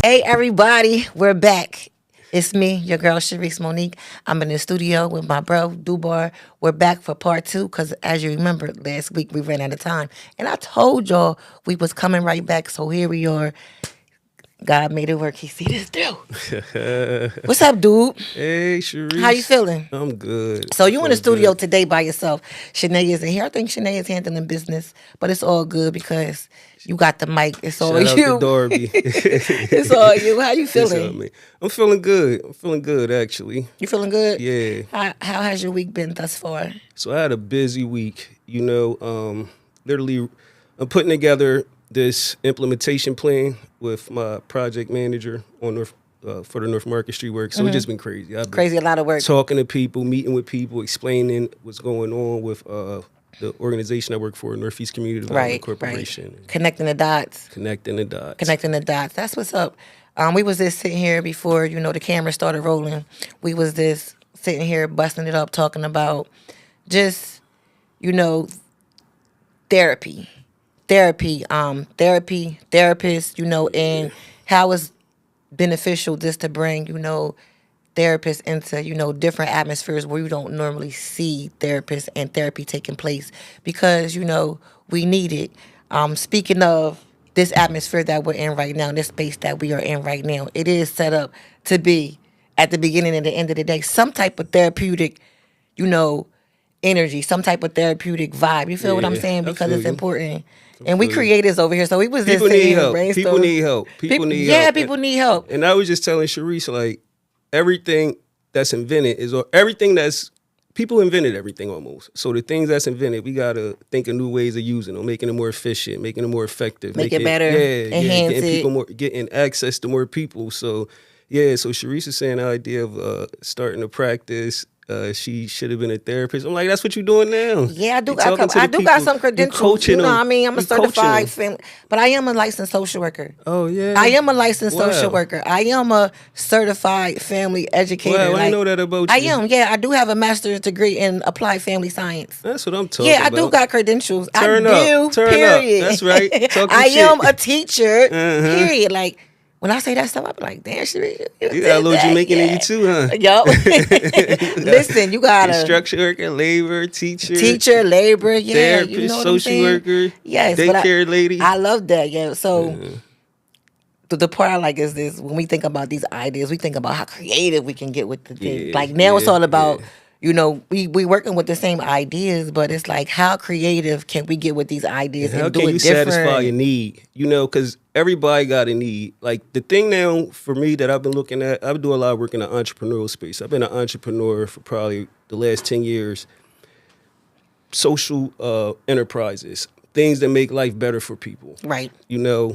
Hey, everybody, we're back. It's me, your girl, Sharice Monique. I'm in the studio with my bro, Dubard. We're back for part 2 because, as you remember, last week we ran out of time. And I told y'all we was coming right back, so here we are. God made it work. He see this through. What's up, dude? Hey, Sharice. How you feeling? I'm good. So you in the studio today by yourself. Shanae isn't here. I think Shanae is handling business, but it's all good because you got the mic. It's all Shout you. out to Darby. It's all you. How you feeling? I'm feeling good. I'm feeling good, actually. You feeling good? Yeah. How has your week been thus far? So I had a busy week. Literally, I'm putting together this implementation plan with my project manager on for the North Market Street work. So it's just been crazy. I've been a lot of work. Talking to people, meeting with people, explaining what's going on with the organization I work for, Northeast Community Development Corporation. Right. Connecting the dots. Connecting the dots. That's what's up. We was just sitting here before, the camera started rolling. We was just sitting here busting it up, talking about just, therapy. Therapists, and how it's beneficial just to bring, therapists into, different atmospheres where you don't normally see therapists and therapy taking place because, we need it. Speaking of this atmosphere that we're in right now, this space that we are in right now, it is set up to be, at the beginning and the end of the day, some type of therapeutic, energy, some type of therapeutic vibe. You feel what I'm saying? Because it's important. And we creators over here, so we was just saying brainstorming. People need help. People need help. And I was just telling Sharice, like, everything that's invented everything that's people invented everything almost. So the things that's invented, we gotta think of new ways of using them, making them more efficient, making them more effective, make it better, enhance it, getting access to more people. So so Sharice is saying the idea of starting to practice. She should have been a therapist. I'm like, that's what you're doing now. Yeah, I do got some credentials. You know what I mean? I'm a certified family, but I am a licensed social worker. Oh, yeah. I am a licensed social worker. I am a certified family educator. Wow, I know that about you. I am, yeah. I do have a master's degree in applied family science. That's what I'm talking about. Yeah, I do got credentials. Turn up. Period. That's right. I am a teacher, period. Like, when I say that stuff, I be like, damn, you got a little Jamaican in you too, huh? Yup. Listen, you got a construction worker, labor, teacher, labor, therapist, social worker, daycare lady. I love that, yeah. So the part I like is this: when we think about these ideas, we think about how creative we can get with the thing. Like now, it's all about. We working with the same ideas, but it's like, how creative can we get with these ideas and do it different? How can you satisfy a need? Because everybody got a need. Like, the thing now for me that I've been looking at, I've been doing a lot of work in the entrepreneurial space. I've been an entrepreneur for probably the last 10 years. Social enterprises, things that make life better for people. Right.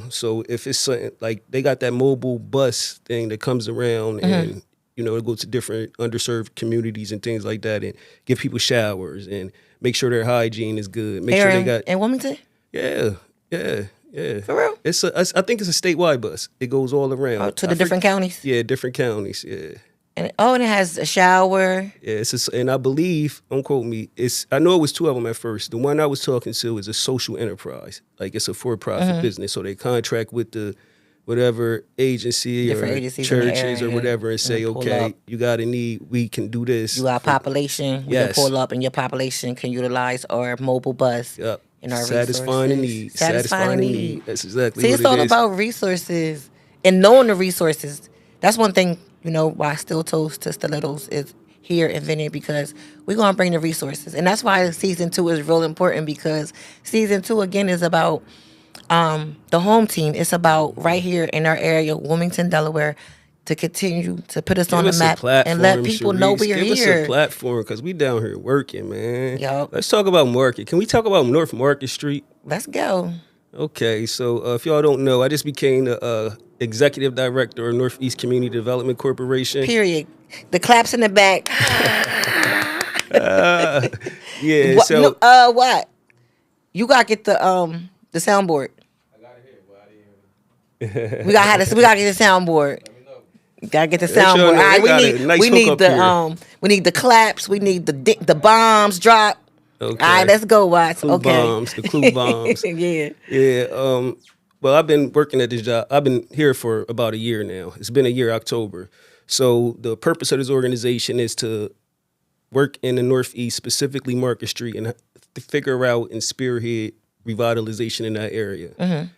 So if it's something like they got that mobile bus thing that comes around and to go to different underserved communities and things like that and give people showers and make sure their hygiene is good. Make sure they got... In Wilmington? Yeah. For real? I think it's a statewide bus. It goes all around. Oh, to the different counties? Yeah, different counties, yeah. And it has a shower. Yeah, and I believe, don't quote me, I know it was 2 of them at first. The one I was talking to is a social enterprise. Like, it's a for-profit business. So they contract with the whatever agency or churches or whatever and say, okay, you got a need, we can do this. You got a population, we can pull up and your population can utilize our mobile bus in our Satisfying the need. Satisfying the need. That's exactly what it is. See, it's all about resources and knowing the resources. That's one thing, why Still Toast to Stilettos is here in Vineyard, because we're going to bring the resources. And that's why season 2 is real important, because season 2, again, is about the home team. It's about right here in our area, Wilmington, Delaware, to continue to put us on the map and let people know we're here. Give us a platform, because we down here working, man. Yep. Let's talk about market. Can we talk about North Market Street? Let's go. Okay, so if y'all don't know, I just became the executive director of Northeast Community Development Corporation. Period. The claps in the back. Yeah. What, so what? You gotta get the soundboard. I got it here, but I didn't hear it. We gotta get the soundboard. Gotta get the soundboard. All right, we need the claps. We need the bombs drop. Okay. All right, let's go, Watts. The clue bombs. Yeah. Yeah. well, I've been working at this job. I've been here for about a year now. It's been a year, October. So the purpose of this organization is to work in the Northeast, specifically Market Street, and to figure out and spearhead revitalization in that area.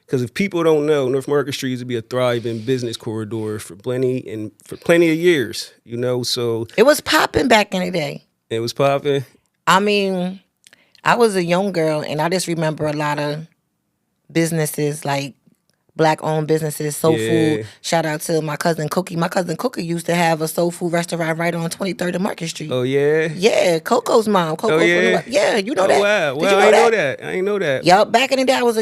Because if people don't know, North Market Street used to be a thriving business corridor for plenty of years. You know, so It was popping back in the day. it was popping. I mean, I was a young girl, and I just remember a lot of businesses, like Black-owned businesses, soul Yeah. food. Shout out to my cousin Cookie. My cousin Cookie used to have a soul food restaurant right on 23rd and Market Street. Oh yeah. Yeah, Coco's mom. Coco Oh yeah. Yeah, you know that. Oh wow. Did Well, you I ain't know that. I ain't know that. Yup, back in the day, I was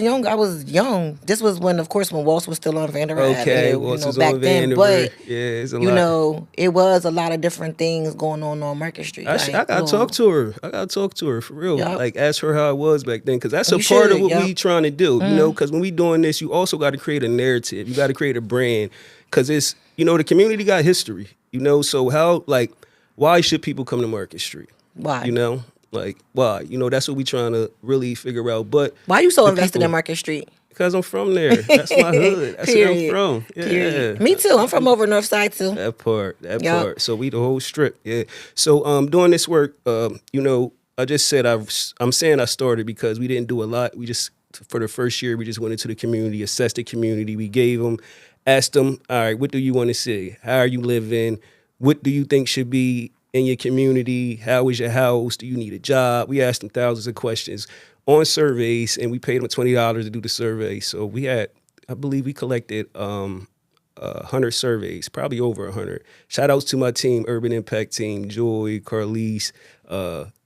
young. This was when, of course, when Waltz was still on Vander Okay, Avenue, Waltz was back on then. Vanderbilt. But Yeah, it's a you lot. know, it was a lot of different things going on Market Street. I gotta talk to her. I gotta talk to her for real. Yup. Like, ask her how it was back then, because that's a You part of should, what yup. we trying to do. You know, because when we doing this, you also got to create a narrative. You got to create a brand, because it's, you know, the community got history. You know, so how, like, why should people come to Market Street? Why? You know, like, why? You know, that's what we trying to really figure out. But Why you so the invested people- in Market Street? Because I'm from there. That's my hood. That's where I'm Period. from. Yeah. Period. Me too. I'm from over North Side too. That part. Yup. Part. So we the whole strip. Yeah. So doing this work, you know, I just said I'm saying I started because we didn't do a lot. We just, for the first year, we just went into the community, assessed the community. We gave them, asked them, all right, what do you want to see? How are you living? What do you think should be in your community? How is your house? Do you need a job? We asked them thousands of questions on surveys, and we paid them $20 to do the survey. So we had, I believe we collected 100 surveys, probably over 100. Shout outs to my team, Urban Impact Team, Joy, Carlise,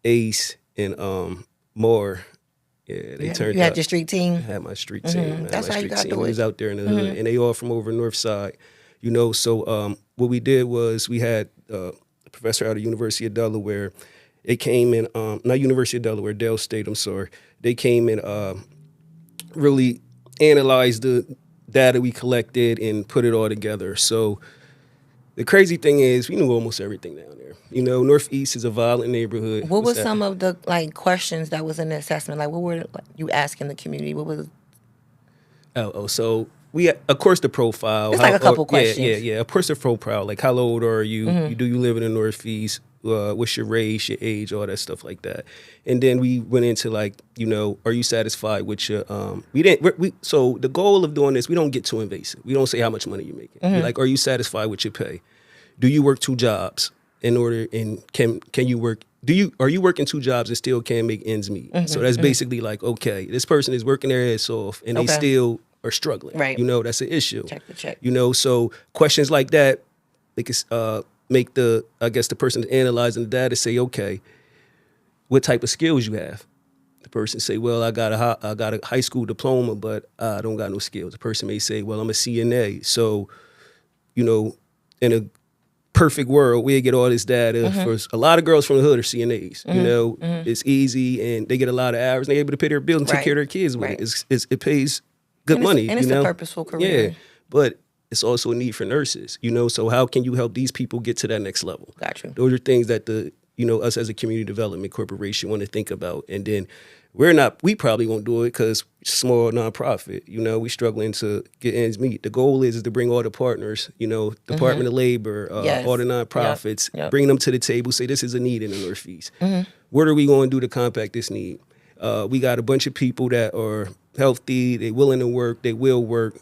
Ace, and Moore. Yeah, they turned You had up. your street team. I had my street team. I had That's my how you street gotta team. do We was it. out there in the hood, and they all from over North Side. You know, so what we did was we had a professor out of University of Delaware. They came in, not University of Delaware, Dale State, I'm sorry. They came and really analyzed the data we collected and put it all together. So the crazy thing is we knew almost everything down there. You know, Northeast is a violent neighborhood. What was What's some of the like questions that was in the assessment? Like, what were you asking the community? What was So we, of course, the profile. It's like a couple questions. Yeah. Of course, the profile. Like, how old are you? Do you live in the Northeast? What's your race, your age, all that stuff like that. And then we went into like, you know, are you satisfied with your? So the goal of doing this, we don't get too invasive. We don't say how much money you're making. We're like, are you satisfied with your pay? Do you work 2 jobs in order? And can you work? Are you working 2 jobs and still can't make ends meet? So that's basically like, okay, this person is working their ass off and they Okay. still are struggling. Right. You know, that's an issue. Check the check. You know, so questions like that, they can make the person analyzing the data say, okay, what type of skills you have? The person say, well, I got a high school diploma, but I don't got no skills. The person may say, well, I'm a CNA. So, you know, in a perfect world, we get all this data. For a lot of girls from the hood are CNAs. You know, it's easy and they get a lot of hours and they're able to pay their bills and take Right. care of their kids with Right. it. It pays good money. and it's you know? a purposeful career. Yeah, but it's also a need for nurses, you know, so how can you help these people get to that next level? Got you. Those are things that us as a community development corporation want to think about. And then we probably won't do it because small nonprofit, you know, we struggling to get ends meet. The goal is to bring all the partners, you know, Department of Labor, Yes. all the nonprofits, Yep. bring them to the table, say this is a need in the Northeast. What are we going to do to compact this need? We got a bunch of people that are healthy, they willing to work, they will work,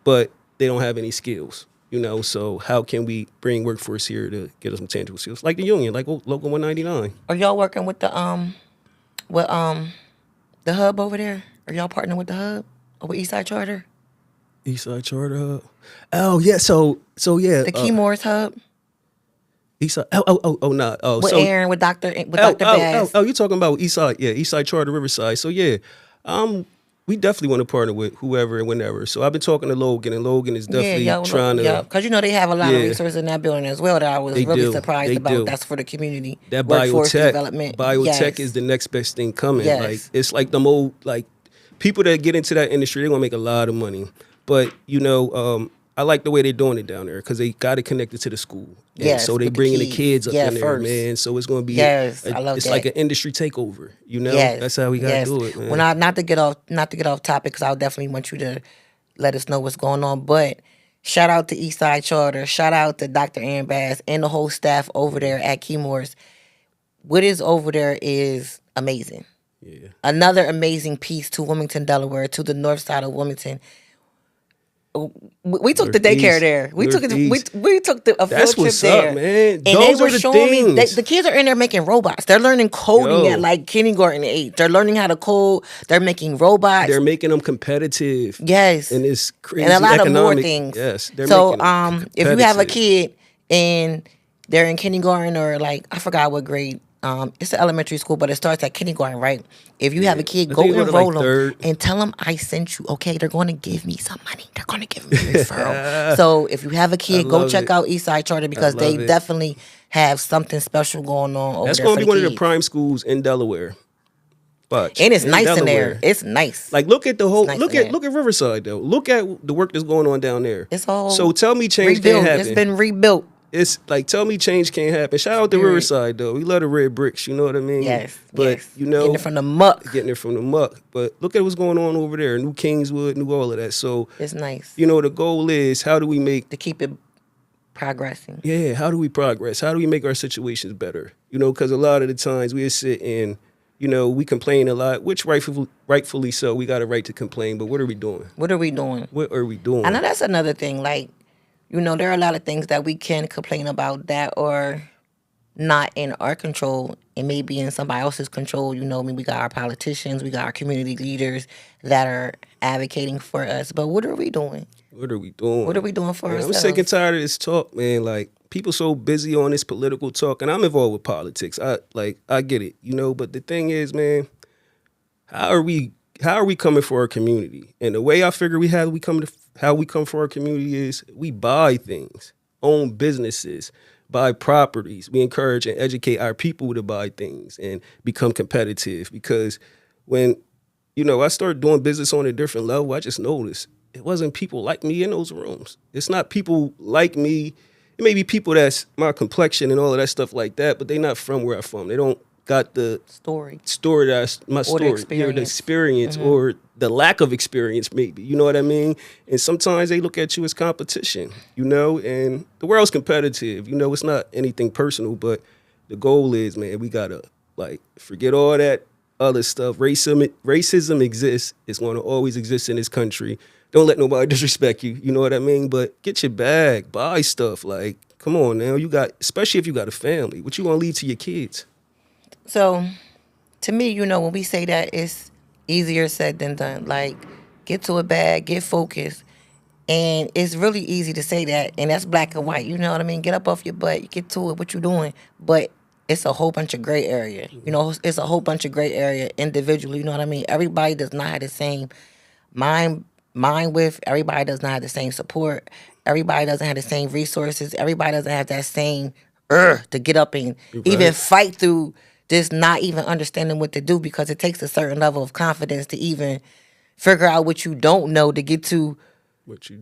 but they don't have any skills, you know, so how can we bring workforce here to get us some tangible skills? Like the union, like Local 199. Are y'all working with the hub over there? Are y'all partnering with the hub or with Eastside Charter? Eastside Charter Hub. Oh, yeah, so yeah. The Keymores hub Eastside, nah. Oh, with so, Aaron, with Dr. Bass. you're talking about Eastside, yeah, Eastside Charter Riverside. So yeah, we definitely want to partner with whoever and whenever. So I've been talking to Logan, and Logan is definitely trying to. Yeah, because you know they have a lot of Yeah. resources in that building as well that I was They really do. surprised They about. do. That's for the community. That Workforce biotech development. Yes. is the next best thing coming. Yes. Like it's like the old like people that get into that industry, they're gonna make a lot of money. But you know, I like the way they're doing it down there because they got it connected to the school. And Yes, so they with the bringing the kids. kids up Yeah, in there, first. man. So it's gonna be Yes, I love it's that. like an industry takeover. You know, Yes. that's how we gotta Yes. do it, man. Well, not to get off topic because I definitely want you to let us know what's going on. But shout out to Eastside Charter. Shout out to Dr. Aaron Bass and the whole staff over there at Keymores. What is over there is amazing. Yeah. Another amazing piece to Wilmington, Delaware, to the north side of Wilmington. We took the daycare there. We took a That's field trip what's there, up, man. and Those they were are the showing me things. the kids are in there making robots. They're learning coding Yo. at like kindergarten age. They're learning how to code. They're making robots. They're making them competitive. Yes, And it's crazy and a lot economic. of more things. Yes. They're So making them if you have a competitive. kid and they're in kindergarten or like I forgot what grade. It's an elementary school, but it starts at kindergarten, right? If you have a kid, I go think they go to, enroll like, them third. and tell them I sent you. Okay, they're going to give me some money. They're going to give me a referral. So if you have a kid, go love check it. out Eastside Charter because they love it. definitely have something special going on over That's there going for to be the one of the kids. prime schools in Delaware. Watch. And it's nice in Delaware. there. It's nice. Like look at the whole nice look in at there. look at Riverside though. Look at the work that's going on down there. It's all So tell me change rebuilt. can't happen. It's been rebuilt. It's like tell me change can't happen. Shout out to Period. Riverside though. We love the red bricks, you know what I mean? Yes, But yes. you know Getting it from the muck. getting it from the muck. But look at what's going on over there. New Kingswood, new all of that. So It's nice you know the goal is how do we make to keep it progressing. yeah, how do we progress? How do we make our situations better? You know, because a lot of the times we sit and, you know, we complain a lot, which rightfully so. We got a right to complain, but what are we doing? What are we doing? What are we doing? I know that's another thing. Like, you know, there are a lot of things that we can complain about that are not in our control and maybe in somebody else's control. You know, I mean, we got our politicians, we got our community leaders that are advocating for us. But what are we doing? What are we doing? What are we doing for Man, I'm ourselves? sick and tired of this talk, man. Like people so busy on this political talk, and I'm involved with politics. I get it, you know. But the thing is, man, how are we coming for our community? And the way I figure how we come for our community is we buy things, own businesses, buy properties. We encourage and educate our people to buy things and become competitive. Because when I started doing business on a different level, I just noticed it wasn't people like me in those rooms. It's not people like me. It may be people that's my complexion and all of that stuff like that, but they not from where I'm from. They don't got the Story. that's my Or story. the The experience Mm-hmm. or the lack of experience maybe. You know what I mean? And sometimes they look at you as competition, you know, and the world's competitive. You know, it's not anything personal, but the goal is, man, we gotta like forget all that other stuff. Racism exists. It's gonna always exist in this country. Don't let nobody disrespect you. You know what I mean? But get your bag, buy stuff. Like, come on now. Especially if you got a family. What you gonna leave to your kids? So, to me, you know, when we say that, it's easier said than done. Like, get to a bag, get focused. And it's really easy to say that, and that's black and white. You know what I mean? Get up off your butt, get to it, what you doing. But it's a whole bunch of gray area. You know, it's a whole bunch of gray area individually. You know what I mean? Everybody does not have the same mind width. Everybody does not have the same support. Everybody doesn't have the same resources. Everybody doesn't have that same to get up and even fight through just not even understanding what to do, because it takes a certain level of confidence to even figure out what you don't know to get to What you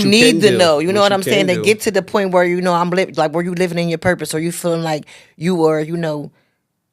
need can to do. know. You know what I'm can saying? To do. get to the point where, you know, like where you living in your purpose, or you feeling like you are, you know,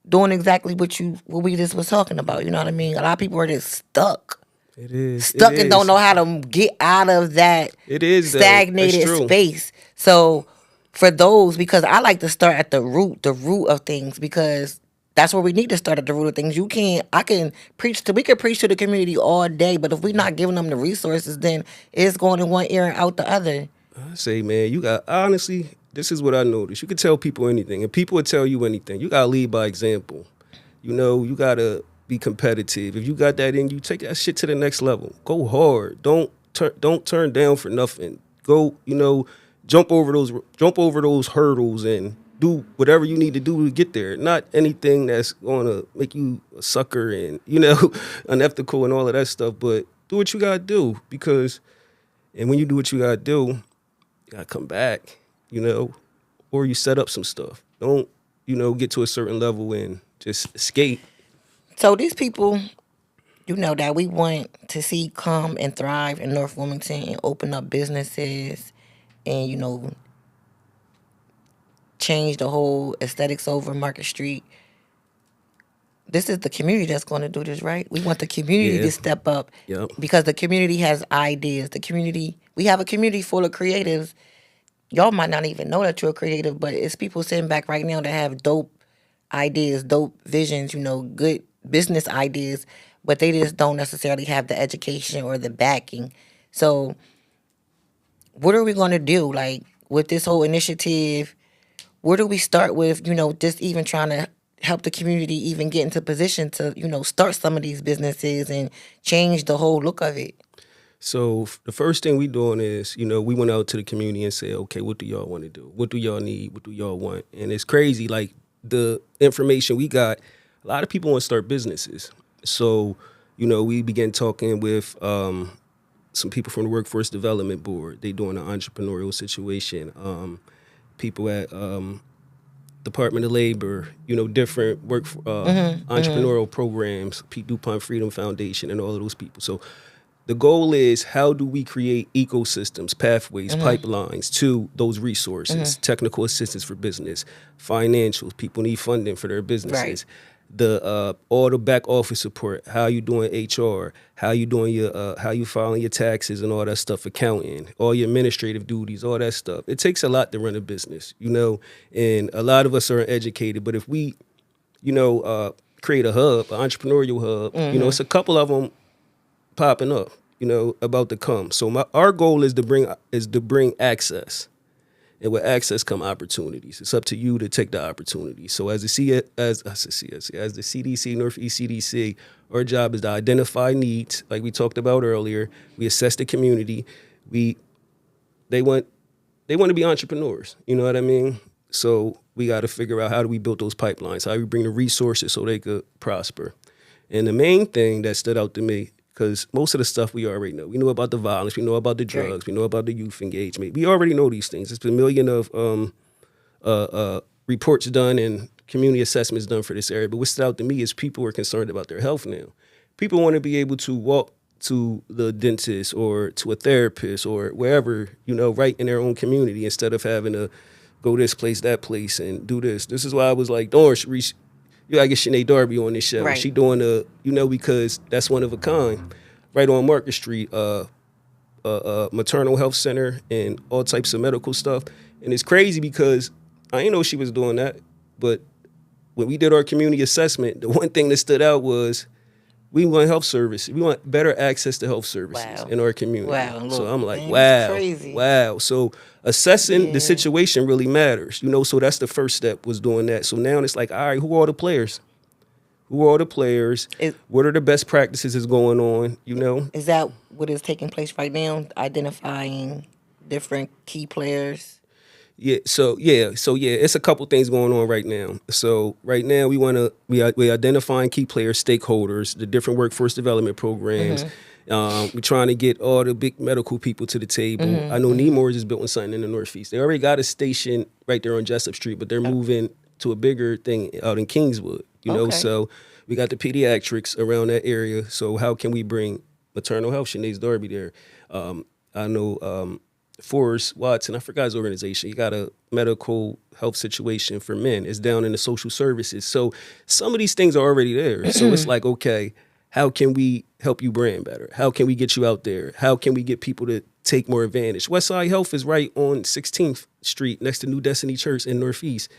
doing exactly what we just was talking about. You know what I mean? A lot of people are just stuck. It is Stuck it and don't is. know how to get out of that It is, though. stagnated That's true. space. So for those, because I like to start at the root of things, because that's where we need to start at the root of things. We can preach to the community all day, but if we're not giving them the resources, then it's going in one ear and out the other. I say, man, honestly, this is what I noticed. You can tell people anything, and people will tell you anything. You gotta lead by example. You know, you gotta be competitive. If you got that in you, take that shit to the next level. Go hard. Don't turn down for nothing. Go, you know, jump over those hurdles and do whatever you need to do to get there. Not anything that's going to make you a sucker and, you know, unethical and all of that stuff, but do what you got to do, and when you do what you got to do, you got to come back, you know, or you set up some stuff. Don't, you know, get to a certain level and just escape. So these people, you know, that we want to see come and thrive in North Wilmington and open up businesses and, you know, change the whole aesthetics over Market Street. this is the community that's going to do this, right? We want the community Yeah. to step up Yep. because the community has ideas. We have a community full of creatives. Y'all might not even know that you're a creative, but it's people sitting back right now that have dope ideas, dope visions, good business ideas, but they just don't necessarily have the education or the backing. So what are we going to do? Like with this whole initiative, where do we start with, just even trying to help the community even get into position to, start some of these businesses and change the whole look of it? So the first thing we doing is, we went out to the community and said, okay, what do y'all want to do? What do y'all need? What do y'all want? And it's crazy, like the information we got, a lot of people want to start businesses. So, we began talking with some people from the Workforce Development Board. They doing an entrepreneurial situation. People at Department of Labor, different entrepreneurial programs, Pete DuPont Freedom Foundation, and all of those people. So the goal is, how do we create ecosystems, pathways, pipelines to those resources, technical assistance for business, financials, people need funding for their businesses. Right. All the back office support, how you doing HR, how you doing your how you filing your taxes and all that stuff, accounting, all your administrative duties, all that stuff. It takes a lot to run a business, and a lot of us are uneducated, but if we, create a hub, an entrepreneurial hub, it's a couple of them popping up, about to come. So our goal is to bring access, and with access come opportunities. It's up to you to take the opportunity. So as the CDC, Northeast CDC, our job is to identify needs, like we talked about earlier. We assess the community. They want to be entrepreneurs. You know what I mean? So we got to figure out, how do we build those pipelines? How do we bring the resources so they could prosper? And the main thing that stood out to me, because most of the stuff we already know. We know about the violence. We know about the drugs. Right. We know about the youth engagement. We already know these things. There's been a million of reports done and community assessments done for this area. But what stood out to me is people are concerned about their health now. People want to be able to walk to the dentist or to a therapist or wherever, right in their own community, instead of having to go this place, that place, and do this. This is why I was like, you gotta get Sinead Darby on this show. Right. She doing because that's one of a kind. Right on Market Street, maternal health center and all types of medical stuff. And it's crazy because I didn't know she was doing that. But when we did our community assessment, the one thing that stood out was we want health service. We want better access to health services in our community. Wow. Look, so I'm like, wow. Crazy. Wow. So assessing the situation really matters, so that's the first step, was doing that. So now it's like, all right, who are the players? What are the best practices is going on, Is that what is taking place right now, identifying different key players? So it's a couple things going on right now. So right now we're identifying key players, stakeholders, the different workforce development programs. We're trying to get all the big medical people to the table. I know Nemours is building something in the Northeast. They already got a station right there on Jessup Street, but they're moving to a bigger thing out in Kingswood. So we got the pediatrics around that area. So how can we bring maternal health? Sinead Darby there. I know Forrest Watson, I forgot his organization. He got a medical health situation for men. It's down in the social services. So some of these things are already there. So it's like, okay, how can we help you brand better? How can we get you out there? How can we get people to take more advantage? Westside Health is right on 16th Street next to New Destiny Church in Northeast.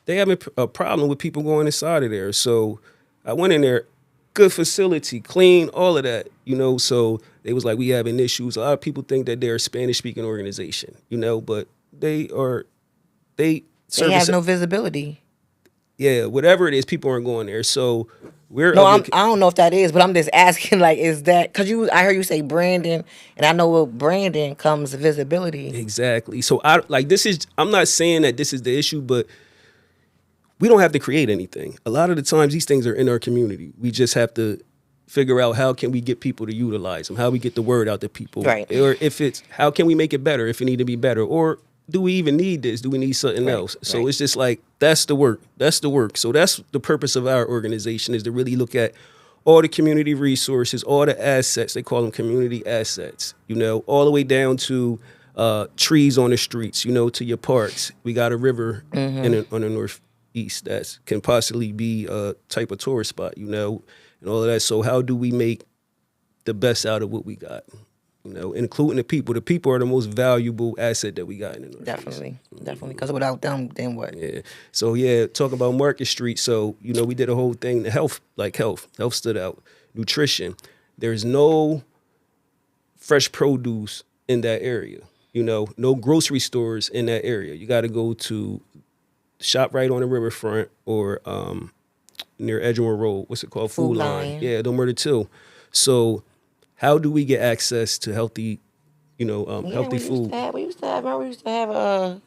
They have a problem with people going inside of there. So I went in there, good facility, clean, all of that, so they was like, we having issues. A lot of people think that they're a Spanish-speaking organization, but they have no visibility. Yeah, whatever it is, people aren't going there. So I don't know if that is, but I'm just asking, like, is that, because I heard you say branding, and I know with branding comes visibility. Exactly. So I'm not saying that this is the issue, but we don't have to create anything. A lot of the times these things are in our community. We just have to figure out, how can we get people to utilize them? How we get the word out to people? Right. Or how can we make it better if it need to be better? Or do we even need this? Do we need something else? So it's just like, that's the work. So that's the purpose of our organization, is to really look at all the community resources, all the assets. They call them community assets, all the way down to trees on the streets, to your parks. We got a river on the east that can possibly be a type of tourist spot, and all of that. So how do we make the best out of what we got? Including the people. The people are the most valuable asset that we got in the Northeast. Definitely. Because without them, then what? Yeah. So talking about Market Street. So we did a whole thing. The health stood out. Nutrition. There's no fresh produce in that area. No grocery stores in that area. You got to go to shop right on the riverfront or near Edgemore Road. What's it called? Food Line. Yeah, them are the two. So how do we get access to healthy, healthy food? We used to have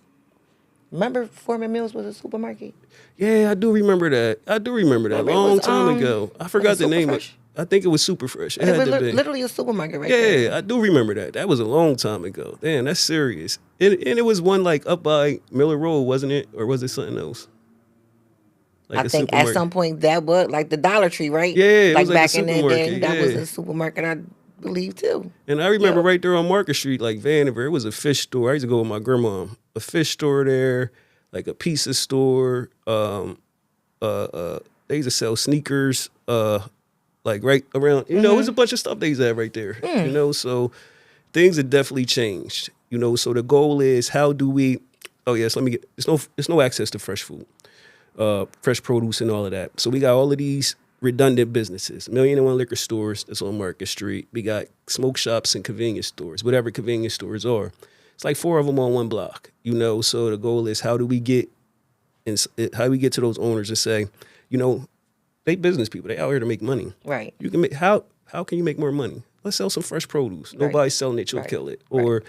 remember Foreman Mills was a supermarket? Yeah, I do remember that. Long time ago. I forgot the name of it. I think it was Super Fresh. It was literally a supermarket there. Yeah, I do remember that. That was a long time ago. Damn, that's serious. And it was one like up by Miller Road, wasn't it? Or was it something else? I think at some point that was like the Dollar Tree, right? Yeah, it was back in the day, that was a supermarket, I believe too. And I remember right there on Market Street, like Vanderbilt, it was a fish store. I used to go with my grandma. A fish store there, like a pizza store. They used to sell sneakers. Like right around, it was a bunch of stuff they used to have right there. So things have definitely changed. So the goal is how do we? Oh yes, there's no access to fresh food, fresh produce, and all of that. So we got all of these redundant businesses, 1,000,001 liquor stores that's on Market Street. We got smoke shops and convenience stores, whatever convenience stores are. It's like 4 of them on one block. So the goal is how do we get to those owners and say, they business people. They out here to make money. Right. You can make how can you make more money? Let's sell some fresh produce. Nobody's selling it, you'll kill it. Or,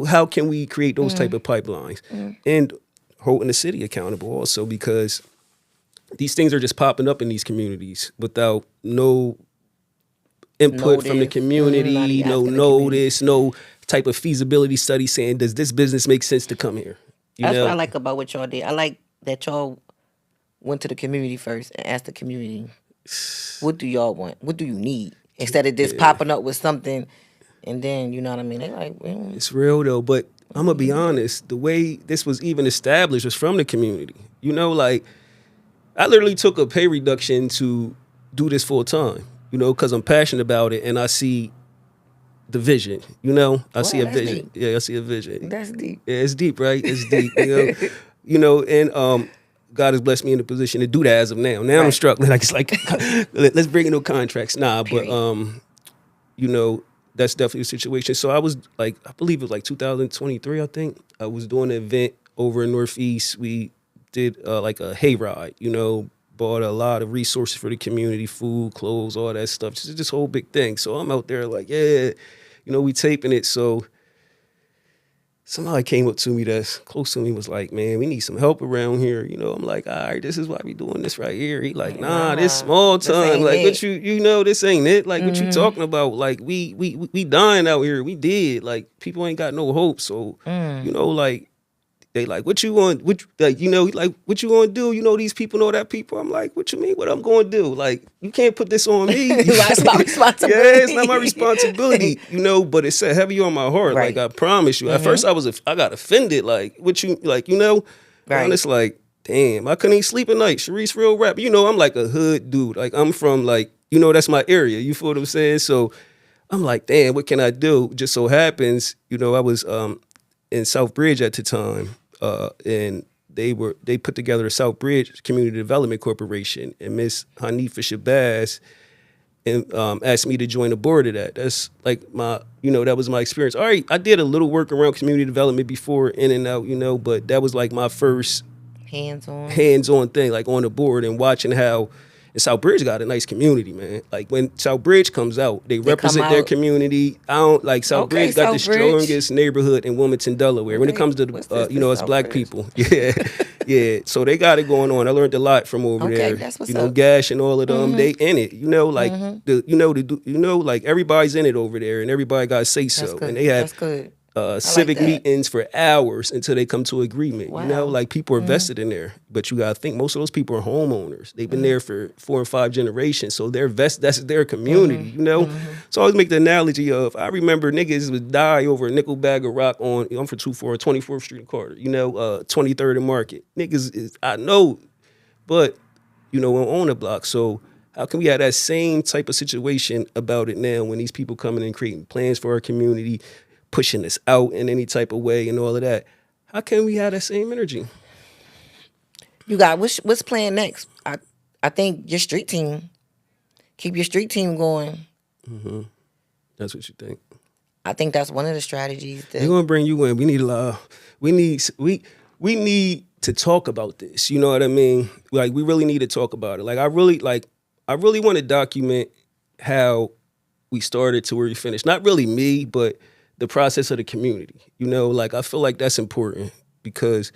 how can we create those type of pipelines? And holding the city accountable also, because these things are just popping up in these communities without no input from the community, no notice, no type of feasibility study saying, does this business make sense to come here? That's what I like about what y'all did. I like that y'all went to the community first and asked the community, what do y'all want? What do you need? Instead of just popping up with something and then, you know what I mean? They like, It's real though, but I'm going to be honest, the way this was even established was from the community. I literally took a pay reduction to do this full time, because I'm passionate about it and I see the vision, I see a vision. Deep. Yeah, I see a vision. That's deep. Yeah, it's deep, right? It's deep, and God has blessed me in the position to do that as of now. Now I'm struggling. It's like, let's bring in no contracts. Nah, but that's definitely a situation. So I was like, I believe it was like 2023. I think I was doing an event over in Northeast. We did like a hayride. Bought a lot of resources for the community, food, clothes, all that stuff. Just this whole big thing. So I'm out there like, we taping it. So somebody came up to me that's close to me, was like, man, we need some help around here. I'm like, all right, this is why we doing this right here. He like, nah, this small time. Like, what this ain't it. Like, what you talking about? Like, we dying out here. We did. Like, people ain't got no hope. So, like, they like, what you want? What you gonna do? These people know that people. I'm like, what you mean? What I'm gonna do? Like, you can't put this on me. That's my responsibility. Yeah, it's not my responsibility. But it's set heavy on my heart. Right. Like, I promise you. At first, I got offended. Like, what you like? Right. And it's like, damn, I couldn't even sleep at night. Sharice real rap. I'm like a hood dude. Like, I'm from like, that's my area. You feel what I'm saying? So I'm like, damn, what can I do? Just so happens, I was in South Bridge at the time, and they put together a South Bridge Community Development Corporation, and Miss Hanifa Shabazz and asked me to join the board of that. That's like my, that was my experience. All right, I did a little work around community development before, in and out, but that was like my first hands-on thing, like on the board and watching how. And South Bridge got a nice community, man. Like when South Bridge comes out, they represent their community. South Bridge got the strongest neighborhood in Wilmington, Delaware. When it comes to us black people, yeah. So they got it going on. I learned a lot from over there. That's what's up. Gash and all of them, they in it. Like everybody's in it over there, and everybody got to say so. And they have civic meetings for hours until they come to agreement. Wow. Like people are vested in there, but you gotta think most of those people are homeowners. They've been there for 4 and 5 generations, so they're vested. That's their community, So I always make the analogy of I remember niggas would die over a nickel bag of rock on. I'm from 24th Street in Carter. 23rd and Market. Niggas I know but you know, on the block. So how can we have that same type of situation about it now when these people coming and creating plans for our community, pushing us out in any type of way and all of that? How can we have that same energy? You got what's playing next? I think your street team. Keep your street team going. That's what you think. I think that's one of the strategies. They're gonna bring you in. We need a lot. We need to talk about this. You know what I mean? Like we really need to talk about it. Like I really want to document how we started to where we finished. Not really me, but the process of the community. You know, like I feel like that's important because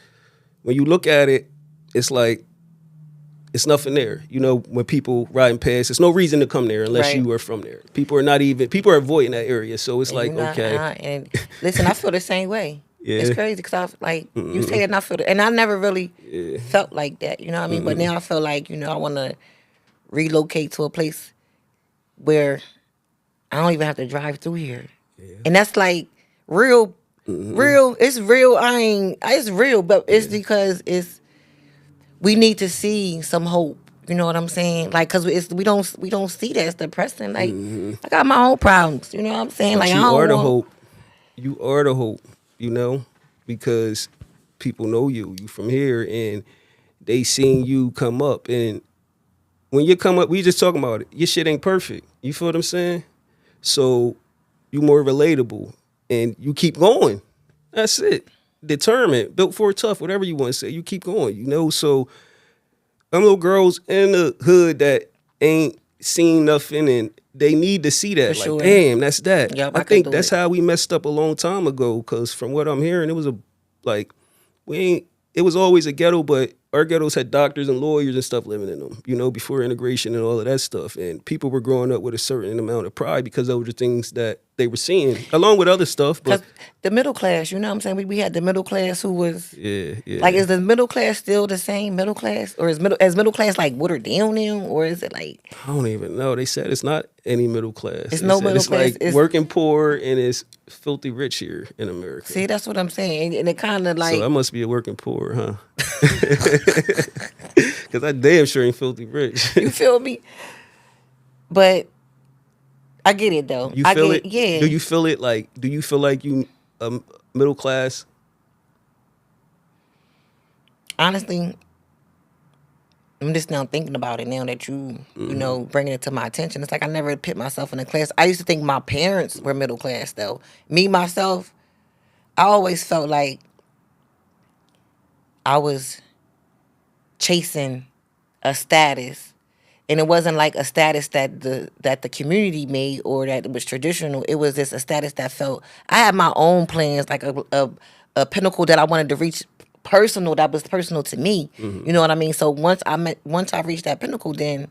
when you look at it, it's like it's nothing there. You know, when people riding past, there's no reason to come there unless you are from there. People are avoiding that area. So it's like, okay. And listen, I feel the same way. Yeah. It's crazy because you say that and I feel it. And I never really felt like that, you know what I mean? But now I feel like, you know, I want to relocate to a place where I don't even have to drive through here. Yeah. And that's like real, it's real. It's real, but it's because we need to see some hope. You know what I'm saying? Like, cause we don't see that. It's depressing. Like, I got my own problems. You know what I'm saying? But like, you are the hope. You are the hope. You know, because people know you from here, and they seen you come up. And when you come up, we just talking about it. Your shit ain't perfect. You feel what I'm saying? So you more relatable, and you keep going. That's it. Determined, built for it, tough, whatever you want to say. You keep going, you know? So them little girls in the hood that ain't seen nothing and they need to see that. For like, sure. damn, that's that. Yep, I think that's how we messed up a long time ago because from what I'm hearing, it was it was always a ghetto, but our ghettos had doctors and lawyers and stuff living in them, you know, before integration and all of that stuff. And people were growing up with a certain amount of pride because those were the things that they were seeing, along with other stuff. But the middle class, you know what I'm saying? We had the middle class who was... Yeah. Like, is the middle class still the same middle class? Or is middle class, like, watered down now? Or is it, like... I don't even know. They said it's not any middle class. It's no middle class. It's like working poor and it's filthy rich here in America. See, that's what I'm saying. And it kind of like... So I must be a working poor, huh? Because I damn sure ain't filthy rich. You feel me? But I get it, though. You feel it? Yeah. Do you feel it? Like, do you feel like you middle class? Honestly, I'm just now thinking about it now that you know, bringing it to my attention. It's like I never put myself in a class. I used to think my parents were middle class, though. Me, myself, I always felt like I was chasing a status. And it wasn't like a status that the community made or that it was traditional. It was just a status that felt... I had my own plans, like a pinnacle that I wanted to reach, personal, that was personal to me. You know what I mean? So once I reached that pinnacle, then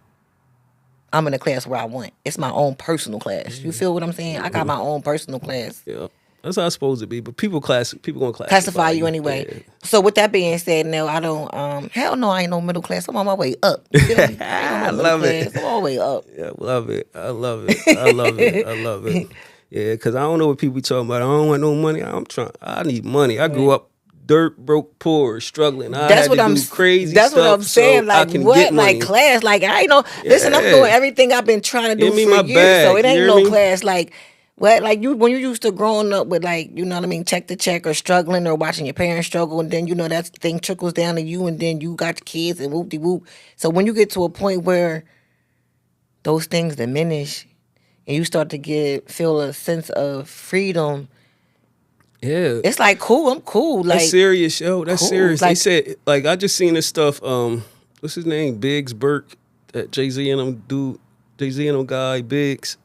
I'm in a class where I want. It's my own personal class. You feel what I'm saying? I got my own personal class. Yeah. That's how it's supposed to be, but people gonna classify you anyway. Yeah. So with that being said, no, I don't. Hell no, I ain't no middle class. I'm on my way up. You feel me? I love it. I'm all the way up. Yeah, love it. I love it. Yeah, because I don't know what people be talking about. I don't want no money. I need money. I grew up dirt, broke, poor, struggling. That's what I'm saying. Like what? Like class? Like I ain't know. Listen, I'm doing everything I've been trying to do for years. So it ain't no class. Like. What, like when you used to growing up with, like, you know what I mean, check to check or struggling or watching your parents struggle, and then, you know, that thing trickles down to you, and then you got your kids and whoop-de-whoop. So when you get to a point where those things diminish and you start to feel a sense of freedom, it's like, cool, I'm cool. Like, that's serious, yo. That's cool. Serious. Like, they said, like, I just seen this stuff, what's his name? Biggs Burke, that Jay-Z and them guy, Biggs.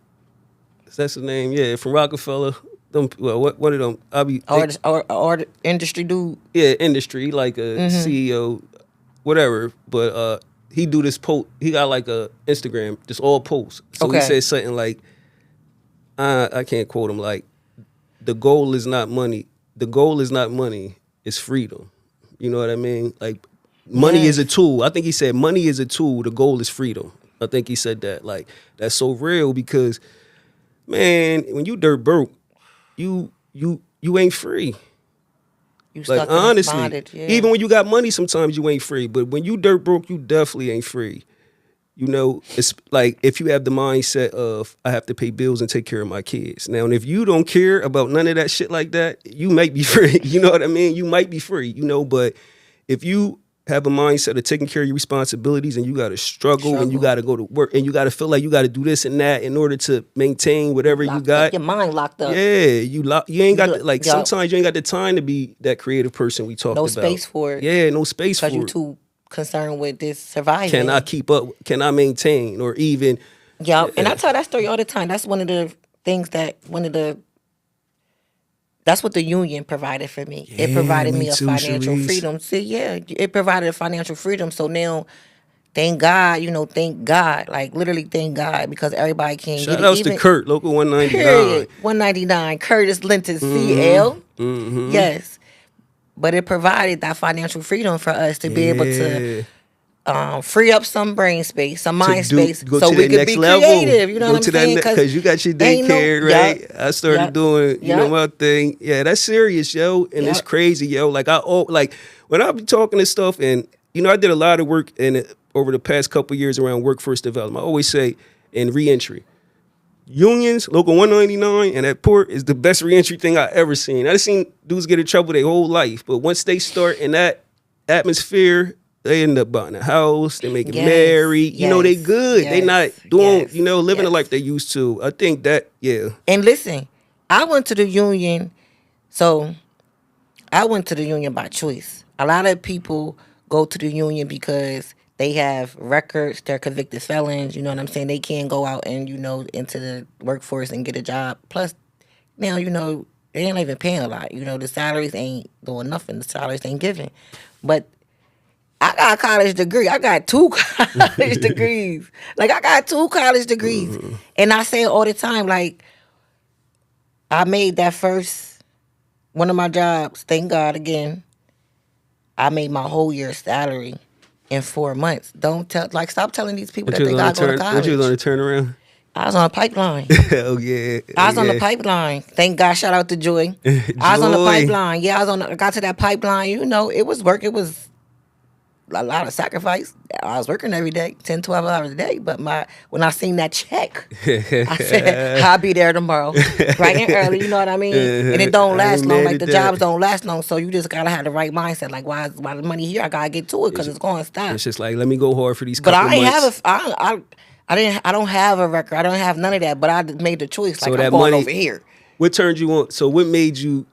That's his name, yeah, from Rockefeller. One of them, or industry dude. Yeah, industry, like a CEO, whatever. But he do this post. He got like a Instagram, just all posts. So he said something like, I can't quote him, like, the goal is not money. The goal is not money. It's freedom. You know what I mean? Like, money is a tool. I think he said money is a tool. The goal is freedom. I think he said that. Like, that's so real because, man, when you dirt broke, you ain't free. You Like stuck in honestly, bondage, yeah. even when you got money, sometimes you ain't free. But when you dirt broke, you definitely ain't free. You know, it's like if you have the mindset of I have to pay bills and take care of my kids. Now, and if you don't care about none of that shit like that, you might be free. You know what I mean? You might be free. You know, but if you have a mindset of taking care of your responsibilities and you got to struggle and you got to go to work and you got to feel like you got to do this and that in order to maintain whatever you got. Your mind locked up. Yeah, you ain't got like sometimes you ain't got the time to be that creative person we talked about. No space for it. Yeah, no space for it. Because you too concerned with this surviving. Can I keep up? Can I maintain? Or even yeah. And I tell that story all the time. That's one of the things that's what the union provided for me. Yeah, it provided me a too, financial Sharice. freedom. See, yeah, it provided a financial freedom. So now, thank God, thank God, like literally thank God, because everybody can't shout get outs it. to Kurt, local 199. Period. 199, Curtis Linton, CL. Mm-hmm. Yes. But it provided that financial freedom for us to be able to free up some brain space, some mind space, so we could be creative. You know what I'm saying? Because you got your daycare, right? Yep, I started doing, my thing. Yeah, that's serious, yo, and it's crazy, yo. Like when I be talking and stuff, and I did a lot of work over the past couple of years around workforce development. I always say in reentry. Unions, local 199, and that port is the best reentry thing I ever seen. I seen dudes get in trouble their whole life, but once they start in that atmosphere, they end up buying a house, they make it married. They good. They not doing, living the life they used to. I think that, yeah. And listen, I went to the union, by choice. A lot of people go to the union because they have records, they're convicted felons, you know what I'm saying? They can't go out and, into the workforce and get a job. Plus, now, they ain't even paying a lot. The salaries ain't doing nothing. The salaries ain't giving. But I got a college degree. I got 2 college degrees. Like, I got 2 college degrees. Mm-hmm. And I say it all the time, like, I made that first, one of my jobs, thank God again, I made my whole year's salary in 4 months. Stop telling these people that they gotta go to college. What you was on the turnaround? I was on a pipeline. Oh yeah. I was on the pipeline. Thank God, shout out to Joy. I was on the pipeline. Yeah, I got to that pipeline. It was work. It was a lot of sacrifice. I was working every day, 10, 12 hours a day. But when I seen that check, I said, I'll be there tomorrow. Bright and early, you know what I mean? And it don't last long. Like, the jobs don't last long. So you just got to have the right mindset. Like, why the money here? I got to get to it because it's going to stop. It's just like, let me go hard for these couple months. I don't have a record. I don't have none of that. But I made the choice. Like, so I'm going over here. What turned you on? So what made you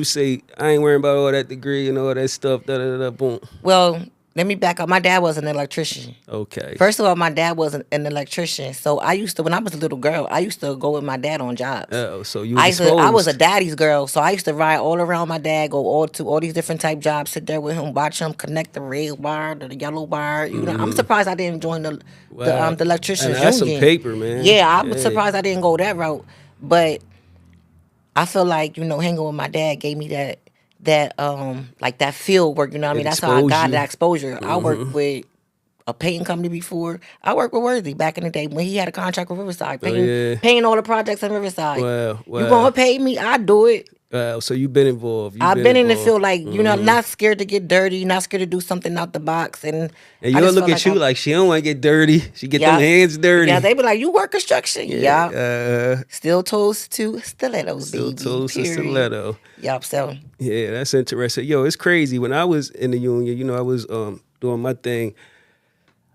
say, I ain't worrying about all that degree and all that stuff, boom? Well, let me back up. My dad was an electrician. Okay. First of all, my dad was an electrician. So I used to, when I was a little girl, I used to go with my dad on jobs. Oh, so you I was a daddy's girl. So I used to ride all around my dad, go to all these different type jobs, sit there with him, watch him connect the red wire to the yellow wire. I'm surprised I didn't join the electrician's union. That's some paper, man. Yeah, I'm surprised I didn't go that route. But I feel like, hanging with my dad gave me that field work, you know what I mean? That's how I got that exposure. Mm-hmm. I worked with a painting company before. I worked with Worthy back in the day when he had a contract with Riverside, painting all the projects in Riverside. Wow. You gonna pay me? I do it. So you've been involved. I've been in the field, like, not scared to get dirty, not scared to do something out the box. And you don't look at you like she don't want to get dirty. She get them hands dirty. Yeah, they be like, you work construction. Yeah. Still toes to stilettos, baby. Still toes to stiletto. Yup, so. Yeah, that's interesting. Yo, it's crazy. When I was in the union, I was doing my thing.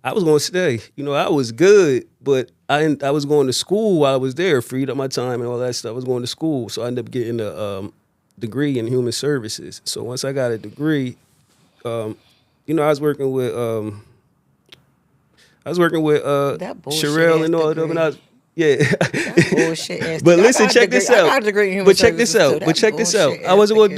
I was going to stay. I was good, but I was going to school while I was there, freed up my time and all that stuff. I was going to school, so I ended up getting a degree in human services. So once I got a degree, I was working with Sherelle and all of them, and I was bullshit. But listen, check this out. But check this out. I wasn't gonna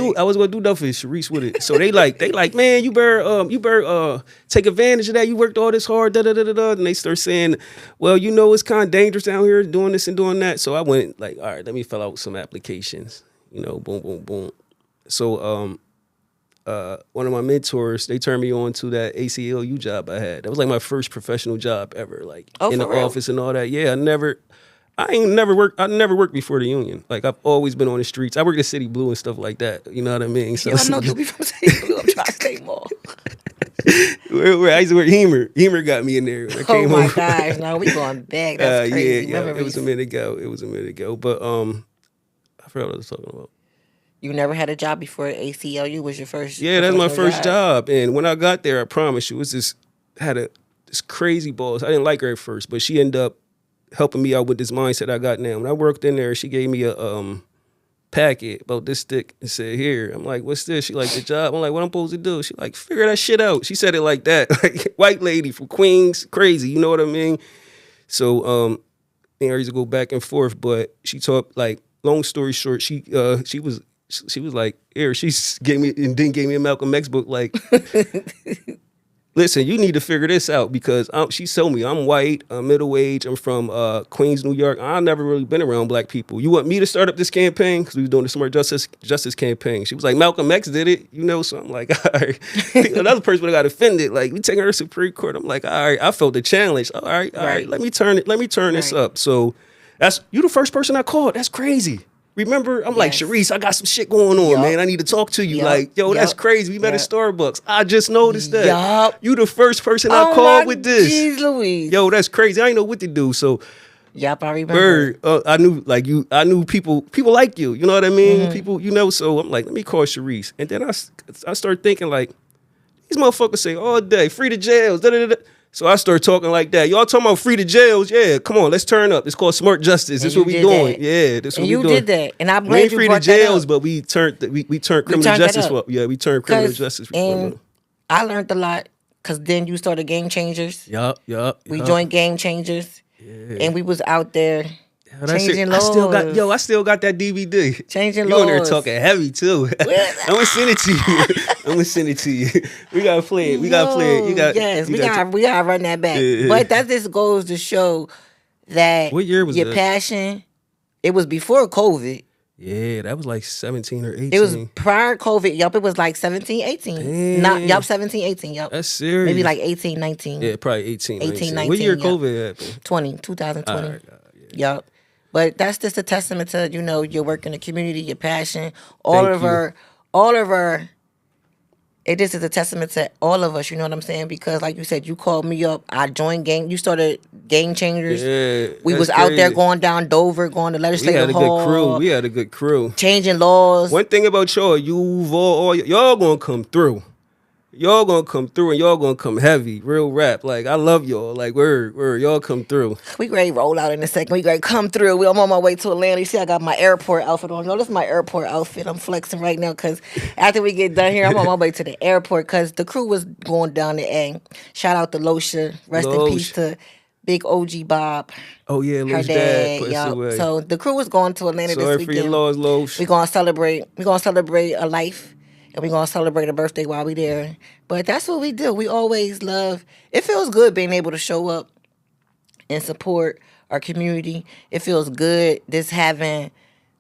do nothing, Sharice, with it. So they like, man, you better take advantage of that. You worked all this hard, and they start saying, well, it's kind of dangerous down here doing this and doing that. So I went like, all right, let me fill out some applications. Boom, boom, boom. So one of my mentors, they turned me on to that ACLU job I had. That was like my first professional job ever, like in the office and all that. Yeah, I never worked before the union. Like I've always been on the streets. I worked at City Blue and stuff like that. You know what I mean? So Yo, I know you be from City Blue. I'm trying to stay more. where I used to work, Hemer got me in there. When I Oh came my home. gosh, no, we going back. That's crazy. Yeah. Memories. It was a minute ago. But I forgot what I was talking about. You never had a job before ACLU was your first. Yeah, that's my professional first job. And when I got there, I promise you, it was this crazy boss. I didn't like her at first, but she ended up helping me out with this mindset I got now. When I worked in there, she gave me a packet about this stick and said, "Here." I'm like, "What's this?" She like, "The job." I'm like, "What I'm supposed to do?" She like, "Figure that shit out." She said it like that, like white lady from Queens, crazy. You know what I mean? So I used to go back and forth, but she taught, like, long story short, she was like, "Here," she gave me and then gave me a Malcolm X book, like. Listen, you need to figure this out because she told me I'm white, I'm middle-aged, I'm from Queens, New York. I've never really been around black people. You want me to start up this campaign? Because we were doing the Smart Justice campaign. She was like, Malcolm X did it, you know? So I'm like, all right. Another person would have got offended. Like, we taking her to Supreme Court. I'm like, all right. I felt the challenge. All right. Let me turn this up. So you the first person I called. That's crazy. Remember, I'm like, Sharice, I got some shit going on, man. I need to talk to you. Like, yo, that's crazy. We met at Starbucks. I just noticed that. You the first person I called with this. Jeez Louise. Yo, that's crazy. I didn't know what to do. So, I remember. I knew people like you. You know what I mean? People, you know. So I'm like, let me call Sharice. And then I started thinking, like, these motherfuckers say all day, free the jails, da-da-da-da. So I started talking like that. Y'all talking about free the jails? Yeah, come on, let's turn up. It's called Smart Justice. This is what we doing. That. Yeah, this is what we doing. And you did that, and I'm glad we ain't you free brought the jails, that up. but we turned criminal justice. We turned criminal justice. And I learned a lot because then you started Game Changers. Yup. We joined Game Changers, and we was out there. Changing laws. I still got that DVD. Changing laws. laws. You on there talking heavy too. I'm gonna send it to you. We gotta play it. We gotta run that back. But that just goes to show that what year was your passion. It was before COVID. Yeah, that was like 17 or 18. It was prior COVID. Yup, it was like 17, 18. Damn. 17, 18. Yup. That's serious. Maybe like 18, 19. Yeah, probably 18, 19. What year COVID happened? 2020. Right, Yup. But that's just a testament to, your work in the community, your passion. All of our, it just is a testament to all of us, you know what I'm saying? Because like you said, you called me up, I joined you started Game Changers. Yeah, we was out there going down Dover, going to legislative hall. We had a good crew. Changing laws. One thing about y'all y'all gonna come through. Y'all gonna come through and y'all gonna come heavy, real rap. Like, I love y'all. Like, word, y'all come through. We ready to roll out in a second. We ready to come through. I'm on my way to Atlanta. You see, I got my airport outfit on. This is my airport outfit. I'm flexing right now because after we get done here, I'm on my way to the airport because the crew was going down the A. Shout out to Losha. Rest in peace to Big OG Bob. Oh, yeah, Losh dad put us away. So the crew was going to Atlanta this weekend. Sorry for your loss, Losh. We're going to celebrate a life. And we're going to celebrate a birthday while we there. But that's what we do. We always love... It feels good being able to show up and support our community. It feels good just having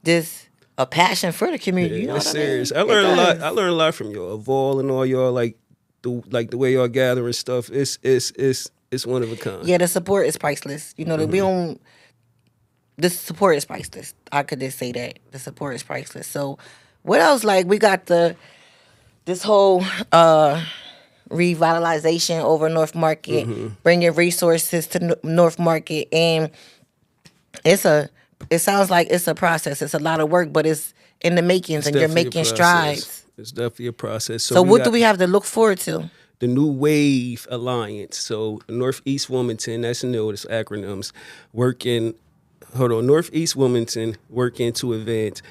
a passion for the community. Yeah, you know what serious. I mean? I learned a lot from y'all. Vol and all y'all, like the way y'all gather and stuff. It's one of a kind. Yeah, the support is priceless. We don't... The support is priceless. I could just say that. The support is priceless. So what else? Like, we got this whole revitalization over North Market, bringing resources to North Market, and it sounds like it's a process. It's a lot of work, but it's in the makings, and you're making strides. It's definitely a process. So what do we have to look forward to? The New Wave Alliance. So Northeast Wilmington, that's new, it's acronyms, Northeast Wilmington working to advance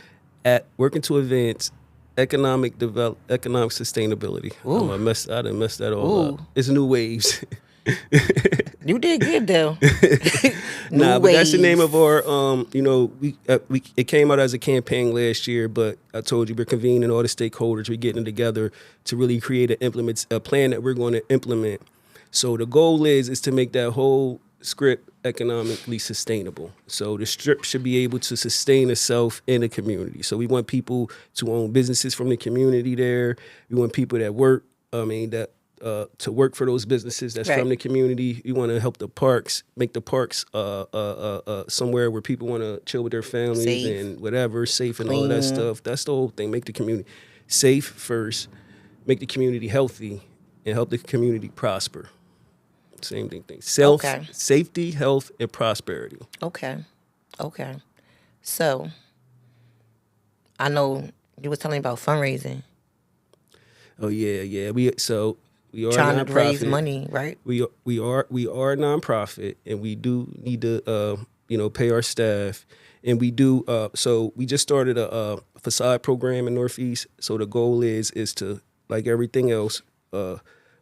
economic sustainability. I done messed that all up. It's New Waves. You did good though. But that's the name of our. It came out as a campaign last year, but I told you we're convening all the stakeholders. We're getting together to really create a plan that we're going to implement. So the goal is to make that whole script economically sustainable. So the strip should be able to sustain itself in the community. So we want people to own businesses from the community there. We want people that work, that to work for those businesses that's from the community. We want to help the parks, make the parks somewhere where people want to chill with their families Safe. and whatever, safe and Clean. all of that stuff. That's the whole thing. Make the community safe first, make the community healthy, and help the community prosper. Same thing. Safety, health, and prosperity. Okay. So, I know you were telling me about fundraising. Oh yeah. We are Trying a to raise nonprofit. money, right? We are a nonprofit, and we do need to pay our staff, and we do. So we just started a facade program in Northeast. So the goal is to, like everything else,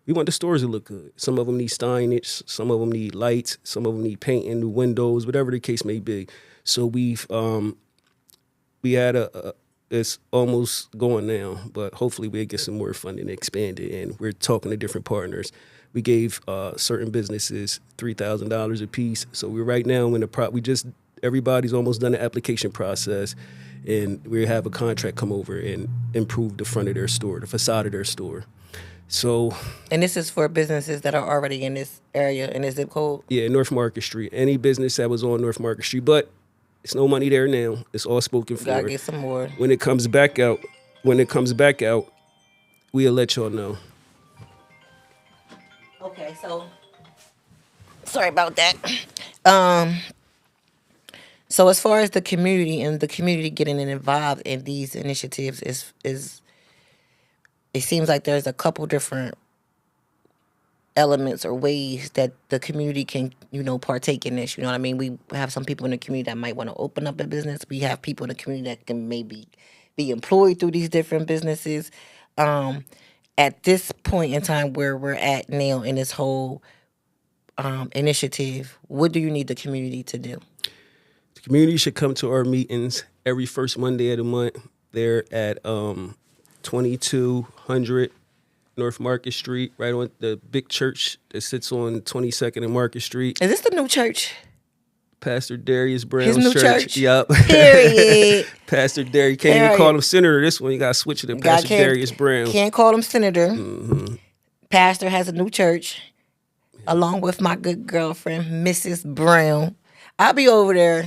we want the stores to look good. Some of them need signage, some of them need lights, some of them need painting, new windows, whatever the case may be. So we had it's almost going now, but hopefully we'll get some more funding to expand it. And we're talking to different partners. We gave certain businesses $3,000 a piece. So we're right now in everybody's almost done the application process, and we have a contract come over and improve the front of their store, the facade of their store. So, and this is for businesses that are already in this area, in this zip code? Yeah, North Market Street. Any business that was on North Market Street, but it's no money there now. It's all spoken for. Gotta get some more. When it comes back out, we'll let y'all know. Okay, so sorry about that. So as far as the community and the community getting involved in these initiatives is it seems like there's a couple different elements or ways that the community can, partake in this. You know what I mean? We have some people in the community that might want to open up a business. We have people in the community that can maybe be employed through these different businesses. At this point in time where we're at now in this whole initiative, what do you need the community to do? The community should come to our meetings every first Monday of the month. They're at 2200 North Market Street, right on the big church that sits on 22nd and Market Street. Is this the new church? Pastor Darius Brown's His new church? Yup. Period. Pastor Darius. Can't even call him senator this one. You got to switch it to Pastor Darius Brown. Can't call him senator. Mm-hmm. Pastor has a new church, along with my good girlfriend, Mrs. Brown. I'll be over there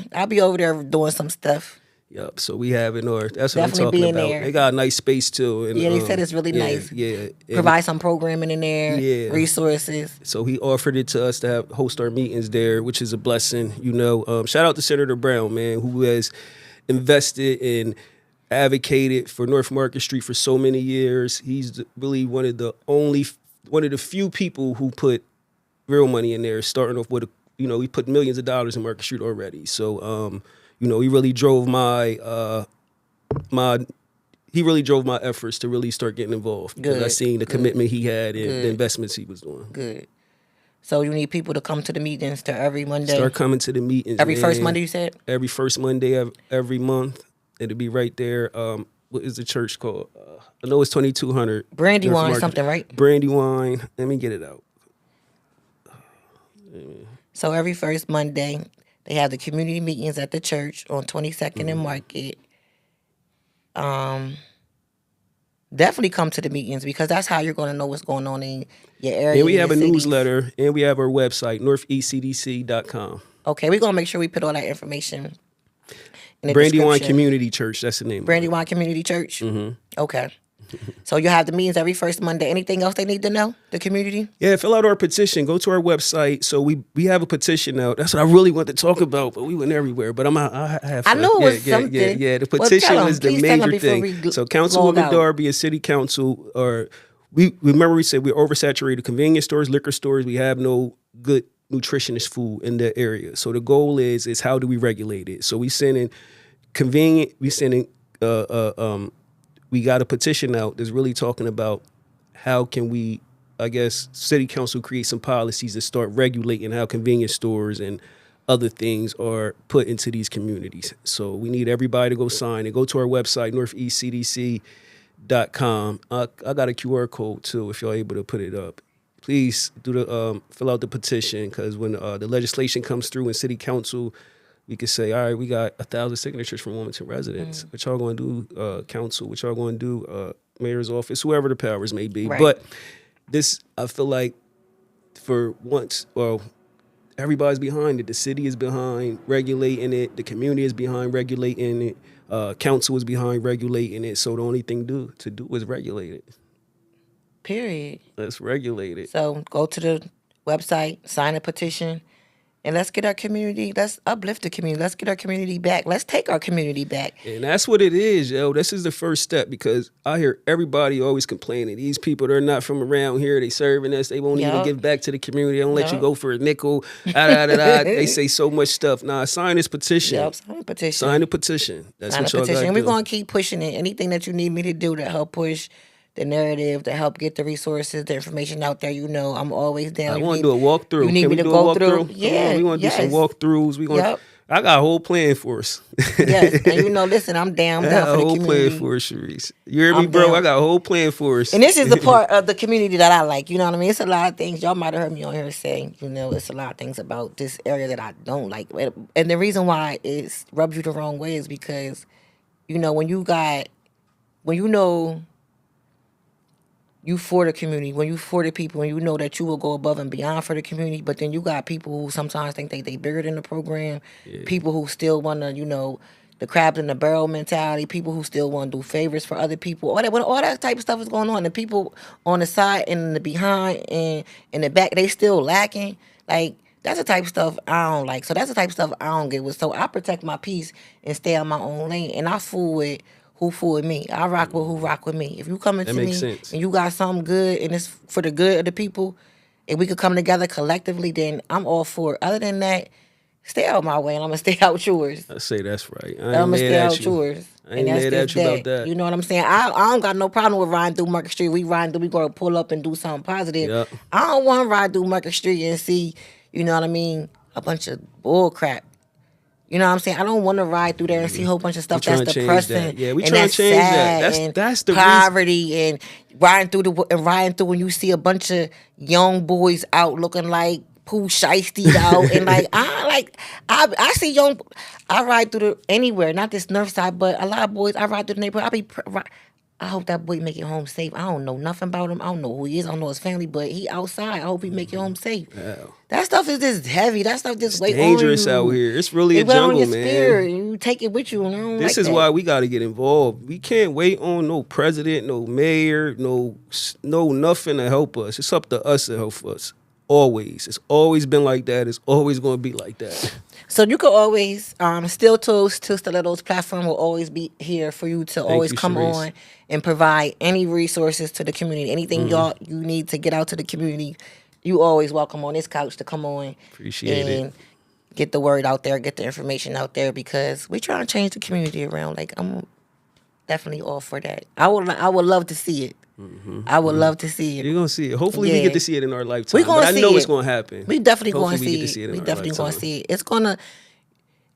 doing some stuff. Yep. So we have it, or that's what Definitely I'm talking about. there. They got a nice space too. And, yeah, they said it's really nice. Yeah. Provide some programming in there. Yeah. Resources. So he offered it to us to host our meetings there, which is a blessing. Shout out to Senator Brown, man, who has invested and advocated for North Market Street for so many years. He's really one of the few people who put real money in there, starting off with he put millions of dollars in Market Street already. So he really drove my efforts to really start getting involved. Because I seen the commitment he had and the investments he was doing. Good. So you need people to come to the meetings every Monday? Start coming to the meetings. Every first Monday, you said? Every first Monday of every month. It'll be right there. What is the church called? I know it's 2200. Brandywine something, right? Brandywine. Let me get it out. So every first Monday, they have the community meetings at the church on 22nd and Market. Definitely come to the meetings because that's how you're going to know what's going on in your area. And we have a newsletter, and we have our website, northeastcdc.com. Okay, we're going to make sure we put all that information in the Brandywine description. Community Church, that's the name. Brandywine Community Church? Mm-hmm. Okay. So you have the meetings every first Monday. Anything else they need to know, the community? Yeah, fill out our petition. Go to our website. So we have a petition out. That's what I really want to talk about, but we went everywhere. But I have fun. I knew it was something. Yeah. The petition is the major thing. So Councilwoman Darby and City Council we said we're oversaturated convenience stores, liquor stores. We have no good nutritionist food in the area. So the goal is how do we regulate it? So we got a petition out that's really talking about how can we, City Council create some policies to start regulating how convenience stores and other things are put into these communities. So we need everybody to go sign and go to our website, northeastcdc.com. I got a QR code too if y'all able to put it up. Please fill out the petition because when the legislation comes through in City Council, we could say, all right, we got 1,000 signatures from Wilmington residents. What y'all going to do, council? What y'all going to do, mayor's office? Whoever the powers may be. Right. But this, I feel like for once, well, everybody's behind it. The city is behind regulating it. The community is behind regulating it. Council is behind regulating it. So the only thing to do is regulate it. Period. Let's regulate it. So go to the website, sign a petition, and let's get our community, let's uplift the community. Let's get our community back. Let's take our community back. And that's what it is, yo. This is the first step, because I hear everybody always complaining. These people, they're not from around here. They serving us. They won't even give back to the community. They don't let you go for a nickel. They say so much stuff. Nah, sign this petition. Yep, sign the petition. Sign the petition. That's sign what the y'all petition. got And to we're do. going to keep pushing it. Anything that you need me to do to help push the narrative, to help get the resources, the information out there, I'm always down. I want to do a walkthrough. You need Can me we to do go a through? walkthrough? Yeah, we want to do some walkthroughs. We going. I got a whole plan for us. Yes, and listen, I'm down. I'm down for the community. I got a whole plan for us, Sharice. You hear me, bro? I got a whole plan for us. And this is the part of the community that I like. You know what I mean? It's a lot of things. Y'all might have heard me on here saying, it's a lot of things about this area that I don't like. And the reason why it rubs you the wrong way is because, when you know you for the community, when you for the people, and you know that you will go above and beyond for the community, but then you got people who sometimes think they bigger than the program, people who still want to, the crabs in the barrel mentality, people who still want to do favors for other people, all that type of stuff is going on. The people on the side and in the behind and in the back, they still lacking. Like, that's the type of stuff I don't like. So that's the type of stuff I don't get with. So I protect my peace and stay on my own lane, and I fool with who fool with me. I rock with who rock with me. If you coming to me and you got something good and it's for the good of the people, and we could come together collectively, then I'm all for it. Other than that, stay out my way, and I'm going to stay out yours. I say that's right. I'm going to stay out yours. I ain't mad at you about that. You know what I'm saying? I don't got no problem with riding through Market Street. We going to pull up and do something positive. Yep. I don't want to ride through Market Street and see, you know what I mean, a bunch of bull crap. You know what I'm saying? I don't want to ride through there and see a whole bunch of stuff that's depressing. That. Yeah, we and trying to change that. That's the poverty reason. And riding through when you see a bunch of young boys out looking like Pooh Shiesty out and I see I ride through anywhere, not this north side, but a lot of boys. I ride through the neighborhood. I hope that boy make it home safe. I don't know nothing about him. I don't know who he is. I don't know his family, but he outside. I hope he make it home safe. Yeah. That stuff is just heavy. That stuff just weight dangerous out here. It's really a jungle, man. Spirit. You take it with you. This is why we got to get involved. We can't wait on no president, no mayor, no nothing to help us. It's up to us to help us. Always. It's always been like that. It's always going to be like that. So you can always, Still Toast to Stilettos platform will always be here for you to always come on and provide any resources to the community. Anything you need to get out to the community, you always welcome on this couch to come on. Appreciate it. Get the word out there, get the information out there, because we're trying to change the community around. Like, I'm definitely all for that. I would love to see it. I would love to see it. You're going to see it. Hopefully we get to see it in our lifetime. We're gonna but I know it's going to happen. We definitely going to see it. We definitely going to see it.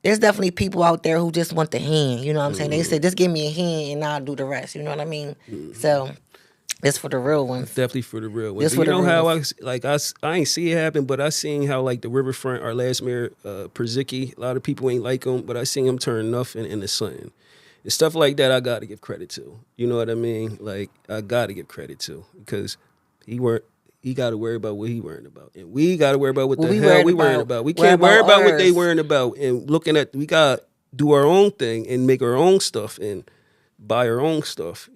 There's definitely people out there who just want the hand. You know what I'm saying? They say, just give me a hand and I'll do the rest. You know what I mean? So it's for the real ones. Definitely for the real ones. You know how I ain't see it happen, but I seen how like the Riverfront, our last mayor, Przicki, a lot of people ain't like him, but I seen him turn nothing into something. And stuff like that, I got to give credit to. You know what I mean? Like, I got to give credit to, because he got to worry about what he worrying about. And we got to worry about what the hell we worrying about. We can't worry about what they worrying about. And we got to do our own thing and make our own stuff and buy our own stuff,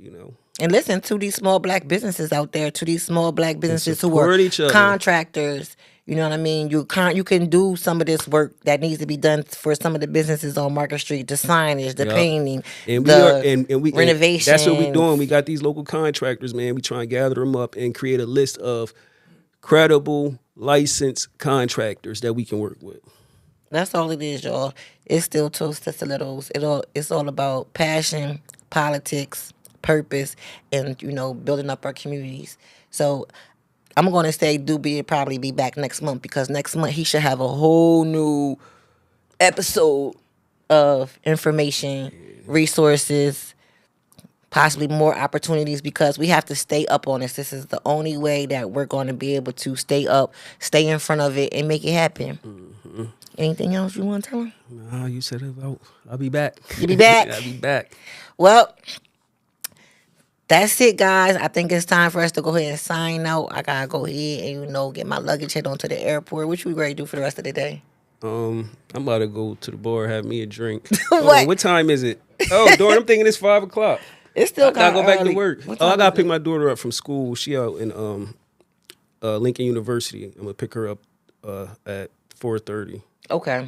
And listen to these small black businesses out there, to these small black businesses who are contractors. You know what I mean? You can do some of this work that needs to be done for some of the businesses on Market Street, the signage, the painting, and we renovation. That's what we doing. We got these local contractors, man. We try and gather them up and create a list of credible, licensed contractors that we can work with. That's all it is, y'all. It's Still Toast to Stilettos. It's all about passion, politics, purpose, and building up our communities. So I'm going to say Dubie will probably be back next month, because next month he should have a whole new episode of information, resources, possibly more opportunities, because we have to stay up on this. This is the only way that we're going to be able to stay up, stay in front of it, and make it happen. Mm-hmm. Anything else you want to tell him? No, you said it. I'll be back. You be back? I'll be back. Well, that's it, guys. I think it's time for us to go ahead and sign out. I gotta go ahead and get my luggage head on to the airport. What you ready to do for the rest of the day? I'm about to go to the bar, have me a drink. Hold What? on, what time is it? Oh, Dawn, I'm thinking it's 5 o'clock. It's still I gotta kind of go back early. to work. What Oh, I time gotta is pick it? my daughter up from school. She out in Lincoln University. I'm gonna pick her up at 4:30. Okay.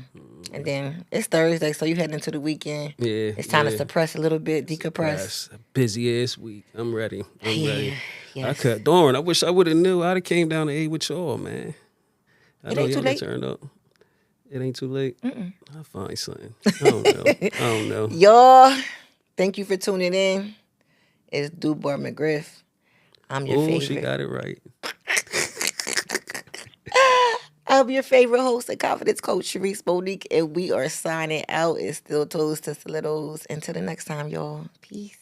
And then it's Thursday, so you heading into the weekend. Yeah, It's time to yeah. suppress a little bit, decompress. Yes, a busy ass week. I'm ready. I'm ready. Yes. I could. Darn, I wish I would have knew. I'd have came down to A with y'all, man. I It know ain't too y'all late. turned up. It ain't too late. I'll find something. I don't know. I don't know. Y'all, thank you for tuning in. It's Dubard McGriff. I'm your Oh, favorite. she got it right. I'm your favorite host and confidence coach, Sharice Monique, and we are signing out. It's still toes to stilettos. Until the next time, y'all. Peace.